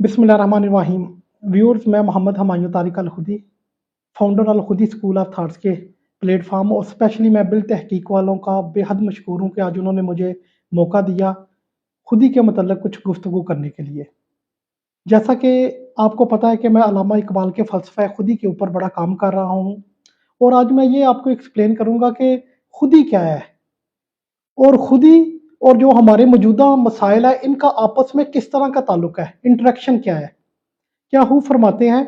बिस्मिल्लाहिर्रहमानिर्रहीम। व्यूअर्स, मैं मोहम्मद हमायूं तारिक अल खुदी, फाउंडर अल खुदी स्कूल ऑफ थॉट्स के प्लेटफॉर्म और स्पेशली मैं बिल तहकीक वालों का बेहद मशकूर हूँ कि आज उन्होंने मुझे मौका दिया खुदी के मतलब कुछ गुफ्तगू करने के लिए। जैसा कि आपको पता है कि मैं अल्लामा इकबाल के फ़लसफ़ा खुदी के ऊपर बड़ा काम कर रहा हूँ और आज मैं ये आपको एक्सप्लेन करूँगा कि खुदी क्या है और खुदी और जो हमारे मौजूदा मसाइल है इनका आपस में किस तरह का ताल्लुक है, इंटरेक्शन क्या है। क्या हूँ फरमाते हैं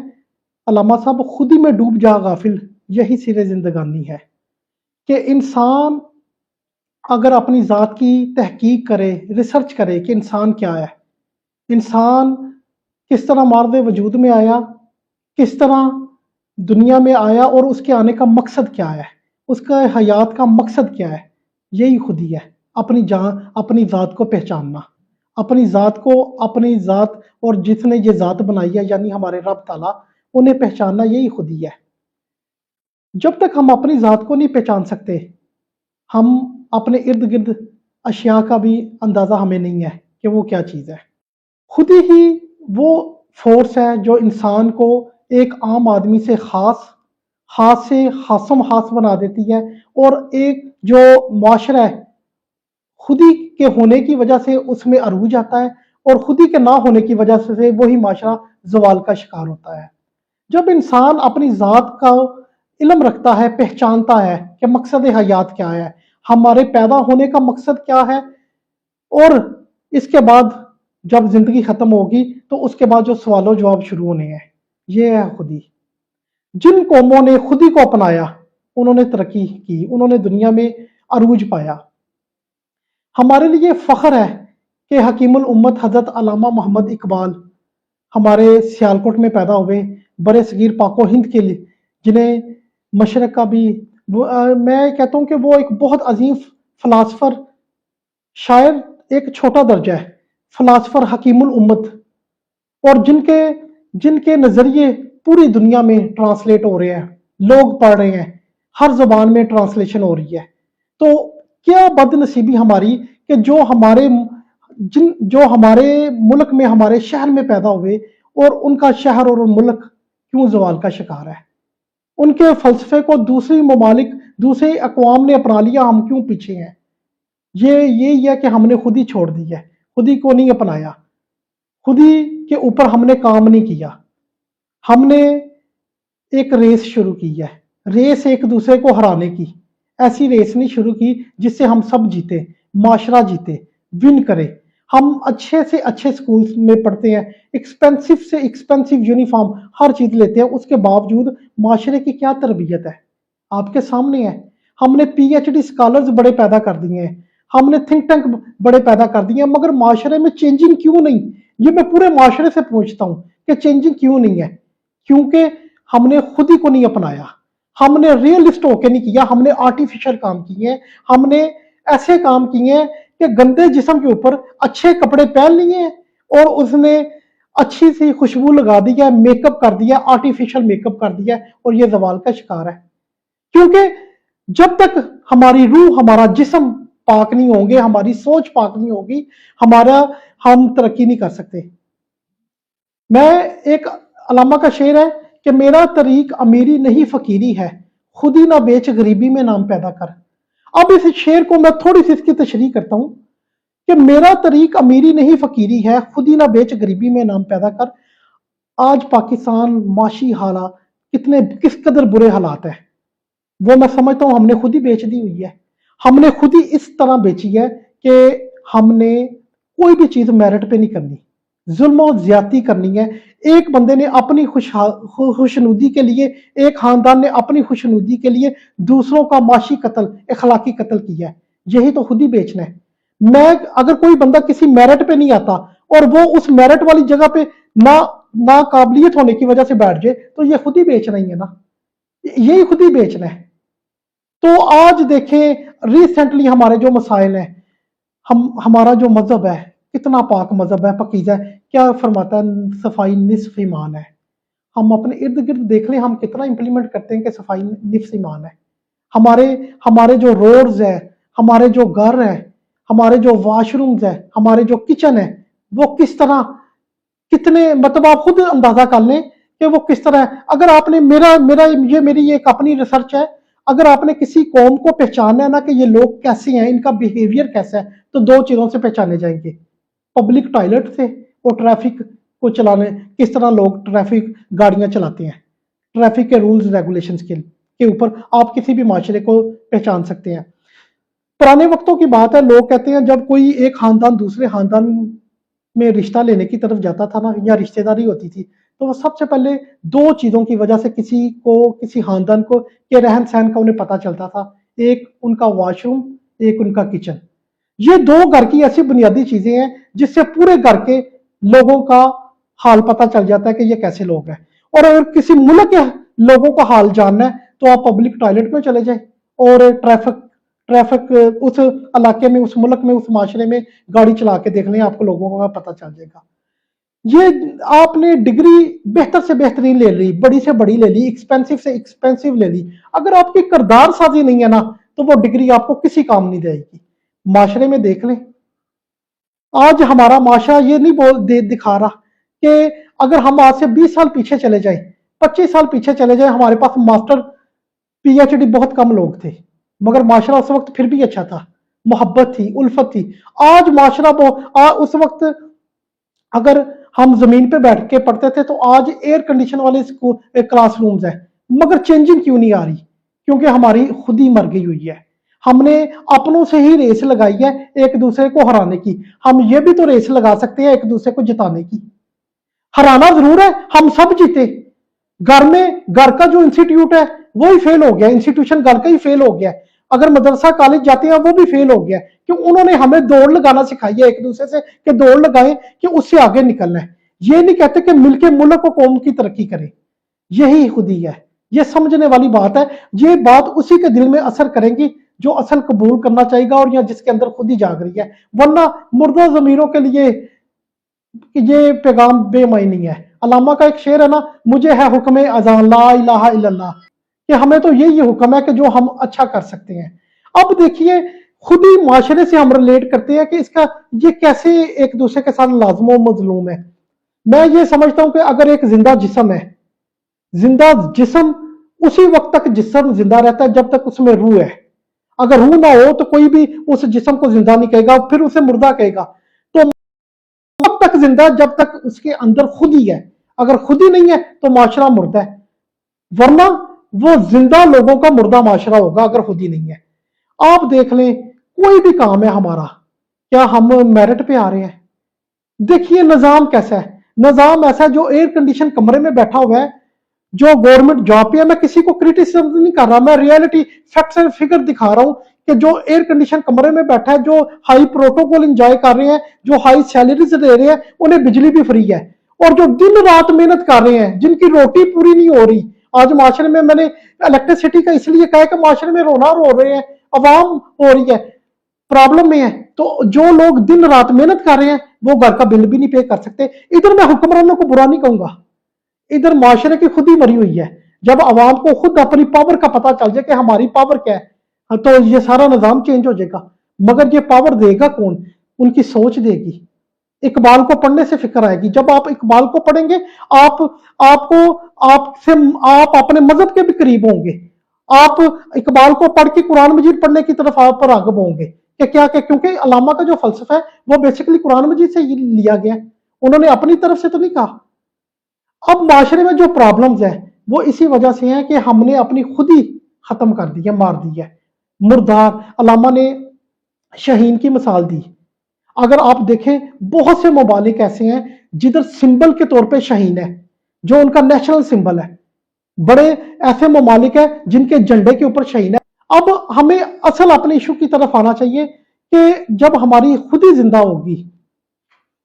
अल्लामा साहब, खुदी में डूब जा गाफिल यही सिरे जिंदगानी है। कि इंसान अगर अपनी ज़ात की तहकीक करे, रिसर्च करे कि इंसान क्या है, इंसान किस तरह मार्द वजूद में आया, किस तरह दुनिया में आया और उसके आने का मकसद क्या है, उसका हयात का मकसद क्या है, यही खुदी है। अपनी जान, अपनी ज़ात को पहचानना, अपनी ज़ात को, अपनी ज़ात और जिसने ये ज़ात बनाई है यानी हमारे रब ताला, उन्हें पहचानना यही खुदी है। जब तक हम अपनी ज़ात को नहीं पहचान सकते, हम अपने इर्द गिर्द अशिया का भी अंदाज़ा हमें नहीं है कि वो क्या चीज़ है। खुद ही वो फोर्स है जो इंसान को एक आम आदमी से खास से खासम खास बना देती है और एक जो माशरा है खुदी के होने की वजह से उसमें अरूज आता है और खुदी के ना होने की वजह से वही माशरा जवाल का शिकार होता है। जब इंसान अपनी ज़ात का इल्म रखता है, पहचानता है कि मकसद हयात क्या है, हमारे पैदा होने का मकसद क्या है और इसके बाद जब ज़िंदगी ख़त्म होगी तो उसके बाद जो सवालों जवाब शुरू होने हैं, ये है खुदी। जिन कौमों ने खुदी को अपनाया उन्होंने तरक्की की, उन्होंने दुनिया में अरूज पाया। हमारे लिए फ़ख्र है कि हकीमुल उम्मत हज़रत अल्लामा मोहम्मद इकबाल हमारे सियालकोट में पैदा हुए, बड़े सगीर पाको हिंद के लिए, जिन्हें मशरक़ का भी मैं कहता हूँ कि वो एक बहुत अजीम फ़िलासफ़र, शायर एक छोटा दर्जा है, फ़िलासफ़र हकीमुल उम्मत, और जिनके जिनके नज़रिए पूरी दुनिया में ट्रांसलेट हो रहे हैं, लोग पढ़ रहे हैं, हर ज़बान में ट्रांसलेशन हो रही है। तो क्या बदनसीबी हमारी कि जो हमारे मुल्क में, हमारे शहर में पैदा हुए और उनका शहर और मुल्क क्यों ज़वाल का शिकार है। उनके फ़लसफ़े को दूसरी ममालिक, दूसरे अक़वाम ने अपना लिया, हम क्यों पीछे हैं। यही है कि हमने खुद ही छोड़ दी है, खुद ही को नहीं अपनाया, खुद ही के ऊपर हमने काम नहीं किया। हमने एक रेस शुरू की है, रेस एक दूसरे को हराने की। ऐसी रेस नहीं शुरू की जिससे हम सब जीते, माशरा जीते, विन करे। हम अच्छे से अच्छे स्कूल्स में पढ़ते हैं, एक्सपेंसिव से एक्सपेंसिव यूनिफॉर्म हर चीज़ लेते हैं, उसके बावजूद माशरे की क्या तरबियत है आपके सामने है। हमने पीएचडी स्कॉलर्स बड़े पैदा कर दिए हैं, हमने थिंक टैंक बड़े पैदा कर दिए हैं, मगर माशरे में चेंजिंग क्यों नहीं। ये मैं पूरे माशरे से पूछता हूँ कि चेंजिंग क्यों नहीं है। क्योंकि हमने खुद ही को नहीं अपनाया, हमने रियलिस्ट होके नहीं किया, हमने आर्टिफिशियल काम किए हैं, हमने ऐसे काम किए हैं कि गंदे जिस्म के ऊपर अच्छे कपड़े पहन लिए और उसने अच्छी सी खुशबू लगा दी है, मेकअप कर दिया, आर्टिफिशियल मेकअप कर दिया और ये ज़वाल का शिकार है। क्योंकि जब तक हमारी रूह, हमारा जिस्म पाक नहीं होंगे, हमारी सोच पाक नहीं होगी, हम तरक्की नहीं कर सकते। मैं एक अल्लामा का शेर है कि मेरा तरीक अमीरी नहीं फकीरी है, खुद ही ना बेच गरीबी में नाम पैदा कर। अब इस शेर को मैं थोड़ी सी इसकी तशरीह करता हूं कि मेरा तरीक अमीरी नहीं फकीरी है, खुद ही ना बेच गरीबी में नाम पैदा कर। आज पाकिस्तान माशी हालात किस कदर बुरे हालात है, वो मैं समझता हूं हमने खुद ही बेच दी हुई है। हमने खुद ही इस तरह बेची है कि हमने कोई भी चीज मेरिट पे नहीं करनी, जुल्म और ज्यादती करनी है। एक बंदे ने अपनी खुशनुदी के लिए, एक खानदान ने अपनी खुशनुदी के लिए दूसरों का माशी कत्ल, इखलाकी कत्ल किया है। यही तो खुद ही बेचना है। मैं अगर कोई बंदा किसी मेरिट पे नहीं आता और वो उस मेरिट वाली जगह पे ना काबिलियत होने की वजह से बैठ जाए, तो ये खुद ही बेचना ही है ना, यही खुद ही बेचना है। तो आज देखें रिसेंटली हमारे जो मसाइल हैं, हमारा जो मजहब है कितना पाक मजहब है, पकीज़ा है। क्या फरमाता है, सफाई निस्फ ईमान है। हम अपने इर्द गिर्द देख लें, हम कितना इंप्लीमेंट करते हैं कि सफाई निस्फ ईमान है। हमारे हमारे जो रोड्स है, हमारे जो घर है, हमारे जो वॉशरूम्स है, हमारे जो किचन है, वो किस तरह कितने, मतलब आप खुद अंदाजा कर लें कि वो किस तरह है। अगर आपने मेरी ये एक अपनी रिसर्च है, अगर आपने किसी कौम को पहचानना है ना कि ये लोग कैसे हैं, इनका बिहेवियर कैसा है, तो दो चीजों से पहचाने जाएंगे, पब्लिक टॉयलेट से और ट्रैफिक को चलाने, किस तरह लोग ट्रैफिक गाड़ियां चलाते हैं, ट्रैफिक के रूल्स रेगुलेशंस के ऊपर आप किसी भी माशरे को पहचान सकते हैं। पुराने वक्तों की बात है, लोग कहते हैं जब कोई एक खानदान दूसरे खानदान में रिश्ता लेने की तरफ जाता था ना, या रिश्तेदारी होती थी, तो वो सबसे पहले दो चीजों की वजह से किसी खानदान को के रहन सहन का उन्हें पता चलता था। एक उनका वॉशरूम, एक उनका किचन। ये दो घर की ऐसी बुनियादी चीजें हैं जिससे पूरे घर के लोगों का हाल पता चल जाता है कि ये कैसे लोग हैं। और अगर किसी मुल्क के लोगों का हाल जानना है तो आप पब्लिक टॉयलेट में चले जाए और ट्रैफिक उस इलाके में, उस मुल्क में, उस माशरे में गाड़ी चला के देख लें, आपको लोगों का पता चल जाएगा। ये आपने डिग्री बेहतर से बेहतरीन ले ली, बड़ी से बड़ी ले ली, एक्सपेंसिव से एक्सपेंसिव ले ली, अगर आपकी किरदार साजी नहीं है ना, तो वो डिग्री आपको किसी काम नहीं देगी। माशरे में देख लें, आज हमारा माशरा ये नहीं दिखा रहा कि अगर हम आज से 20 साल पीछे चले जाए, 25 साल पीछे चले जाए, हमारे पास मास्टर पीएचडी बहुत कम लोग थे, मगर माशरा उस वक्त फिर भी अच्छा था, मोहब्बत थी, उल्फत थी। आज माशरा उस वक्त अगर हम जमीन पे बैठ के पढ़ते थे तो आज एयर कंडीशन वाले क्लासरूम्स हैं, मगर चेंजिंग क्यों नहीं आ रही? क्योंकि हमारी खुद ही मर गई हुई है। हमने अपनों से ही रेस लगाई है एक दूसरे को हराने की। हम ये भी तो रेस लगा सकते हैं एक दूसरे को जिताने की। हराना जरूर है, हम सब जीते। घर का जो इंस्टीट्यूट है वो ही फेल हो गया, इंस्टीट्यूशन घर का ही फेल हो गया। अगर मदरसा कॉलेज जाते हैं वो भी फेल हो गया, क्यों? उन्होंने हमें दौड़ लगाना सिखाई है एक दूसरे से कि दौड़ लगाएं कि उससे आगे निकलना है। ये नहीं कहते कि मिलके मुल्क को कौम की तरक्की करें, यही खुदी है। ये समझने वाली बात है। ये बात उसी के दिल में असर करेंगी जो असल कबूल करना चाहेगा और या जिसके अंदर खुद ही जाग रही है। वरना मुर्दा जमीरों के लिए ये पैगाम बेमायनी है। अलामा का एक शेर है ना, मुझे है हुक्म अज़ान ला इलाहा इल्लल्लाह, कि हमें तो यही हुक्म है कि जो हम अच्छा कर सकते हैं। अब देखिए, खुद ही माशरे से हम रिलेट करते हैं कि इसका ये कैसे एक दूसरे के साथ लाजमो मजलूम है। मैं ये समझता हूं कि अगर एक जिंदा जिस्म है, जिंदा जिस्म उसी वक्त तक जिस्म जिंदा रहता है जब तक उसमें रूह है। अगर रूह ना हो तो कोई भी उस जिस्म को जिंदा नहीं कहेगा, फिर उसे मुर्दा कहेगा। तो तब तक जिंदा जब तक उसके अंदर खुद ही है। अगर खुद ही नहीं है तो माशरा मुर्दा है, वरना वो जिंदा लोगों का मुर्दा माशरा होगा अगर खुद ही नहीं है। आप देख लें, कोई भी काम है हमारा, क्या हम मेरिट पे आ रहे हैं? देखिए निजाम कैसा है। निजाम ऐसा है जो एयर कंडीशन कमरे में बैठा हुआ है, जो गवर्नमेंट जॉब पे है। मैं किसी को क्रिटिसिज्म नहीं कर रहा, मैं रियलिटी फैक्ट्स एंड फिगर दिखा रहा हूं कि जो एयर कंडीशन कमरे में बैठा है, जो हाई प्रोटोकॉल एंजॉय कर रहे हैं, जो हाई सैलरीज ले रहे हैं, उन्हें बिजली भी फ्री है। और जो दिन रात मेहनत कर रहे हैं, जिनकी रोटी पूरी नहीं हो रही। आज माशरे में, मैंने इलेक्ट्रिसिटी का इसलिए कहा कि माशरे में रोना रो रहे हैं, अवाम हो रही है, प्रॉब्लम में है। तो जो लोग दिन रात मेहनत कर रहे हैं वो घर का बिल भी नहीं पे कर सकते। इधर मैं हुक्मरानों को बुरा नहीं कहूंगा, इधर माशरे की खुद ही मरी हुई है। जब आवाम को खुद अपनी पावर का पता चल जाए कि हमारी पावर क्या है, तो ये सारा निजाम चेंज हो जाएगा। मगर ये पावर देगा कौन? उनकी सोच देगी। इकबाल को पढ़ने से फिक्र आएगी। जब आप इकबाल को पढ़ेंगे, आप अपने मजहब के भी करीब होंगे। आप इकबाल को पढ़ के कुरान मजीद पढ़ने की तरफ आप राग़िब होंगे कि क्या, क्योंकि अलामा का जो फलसफा है वो बेसिकली कुरान मजीद से लिया गया है, उन्होंने अपनी तरफ से तो नहीं कहा। अब माशरे में जो प्रॉब्लम्स है वो इसी वजह से है कि हमने अपनी खुद ही खत्म कर दी है, मार दी है। मुर्दार, अलामा ने शहीन की मिसाल दी। अगर आप देखें, बहुत से ममालिक ऐसे हैं जिधर सिंबल के तौर पे शहीन है, जो उनका नेशनल सिंबल है। बड़े ऐसे ममालिक है जिनके झंडे के ऊपर शहीन है। अब हमें असल अपने इशू की तरफ आना चाहिए कि जब हमारी खुद ही जिंदा होगी,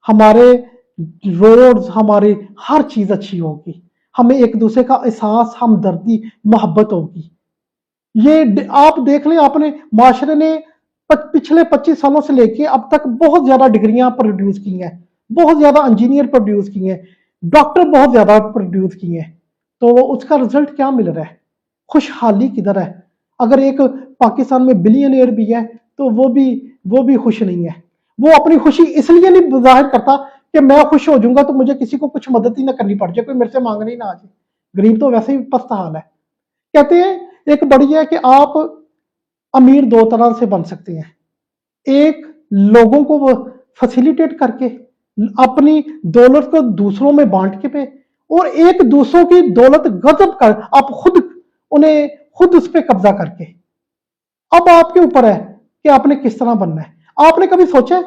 हमारे रोड्स, हमारी हर चीज अच्छी होगी, हमें एक दूसरे का एहसास, हमदर्दी, मोहब्बत होगी। ये आप देख लें, आपने माशरे ने पिछले 25 सालों से लेके अब तक बहुत ज्यादा डिग्रियां प्रोड्यूस की हैं, बहुत ज्यादा इंजीनियर प्रोड्यूस किए हैं, डॉक्टर बहुत ज्यादा प्रोड्यूस किए हैं। तो उसका रिजल्ट क्या मिल रहा है? खुशहाली किधर है? अगर एक पाकिस्तान में बिलियनियर भी है तो वो भी खुश नहीं है। वो अपनी खुशी इसलिए नहीं जाहिर करता کہ میں خوش ہو جاؤں گا تو مجھے کسی کو کچھ مدد ہی نہ کرنی پڑ جائے, کوئی میرے سے مانگنے ہی نہ آ جائے. غریب تو ویسے ہی پست حال ہے. کہتے ہیں ایک بڑی ہے کہ آپ امیر دو طرح سے بن سکتے ہیں. ایک لوگوں کو وہ فیسیلیٹیٹ کر کے اپنی دولت کو دوسروں میں بانٹ کے پہ, اور ایک دوسروں کی دولت غصب کر آپ خود اس پہ قبضہ کر کے. اب آپ کے اوپر ہے کہ آپ نے کس طرح بننا ہے. آپ نے کبھی سوچا,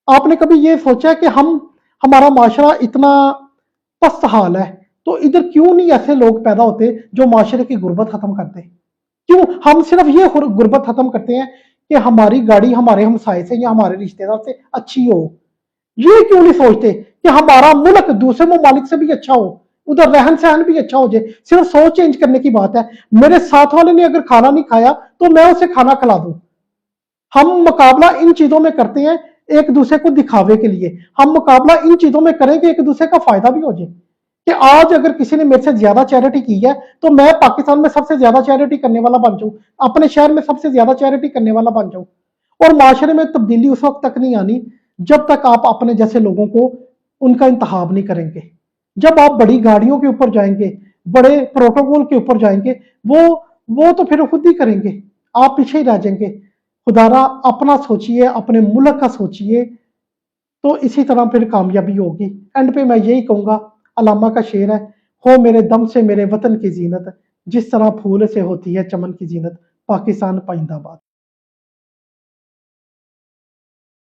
آپ نے کبھی یہ سوچا کہ ہمارا معاشرہ اتنا پست حال ہے تو ادھر کیوں نہیں ایسے لوگ پیدا ہوتے جو معاشرے کی غربت ختم کرتے؟ کیوں ہم صرف یہ غربت ختم کرتے ہیں کہ ہماری گاڑی ہمارے ہمسائے سے یا ہمارے رشتے دار سے اچھی ہو؟ یہ کیوں نہیں سوچتے کہ ہمارا ملک دوسرے ممالک سے بھی اچھا ہو, ادھر رہن سہن بھی اچھا ہو جائے؟ صرف سوچ چینج کرنے کی بات ہے. میرے ساتھ والے نے اگر کھانا نہیں کھایا تو میں اسے کھانا کھلا دوں. ہم مقابلہ ان چیزوں میں کرتے ہیں ایک دوسرے کو دکھاوے کے لیے. ہم مقابلہ ان چیزوں میں کریں کہ ایک دوسرے کا فائدہ بھی ہو جائے. کہ آج اگر کسی نے میرے سے زیادہ چیریٹی کی ہے تو میں پاکستان میں سب سے زیادہ چیریٹی کرنے والا بن جاؤں, اپنے شہر میں سب سے زیادہ چیریٹی کرنے والا بن جاؤں. اور معاشرے میں تبدیلی اس وقت تک نہیں آنی جب تک آپ اپنے جیسے لوگوں کو ان کا انتخاب نہیں کریں گے. جب آپ بڑی گاڑیوں کے اوپر جائیں گے, بڑے پروٹوکول کے اوپر جائیں گے, وہ تو پھر خود ہی کریں گے, آپ پیچھے ہی رہ جائیں گے. خدارا اپنا سوچئے, اپنے ملک کا سوچئے, تو اسی طرح پھر کامیابی ہوگی. اینڈ پہ میں یہی کہوں گا, علامہ کا شعر ہے, ہو میرے دم سے میرے وطن کی زینت, جس طرح پھول سے ہوتی ہے چمن کی زینت. پاکستان پائندہ باد.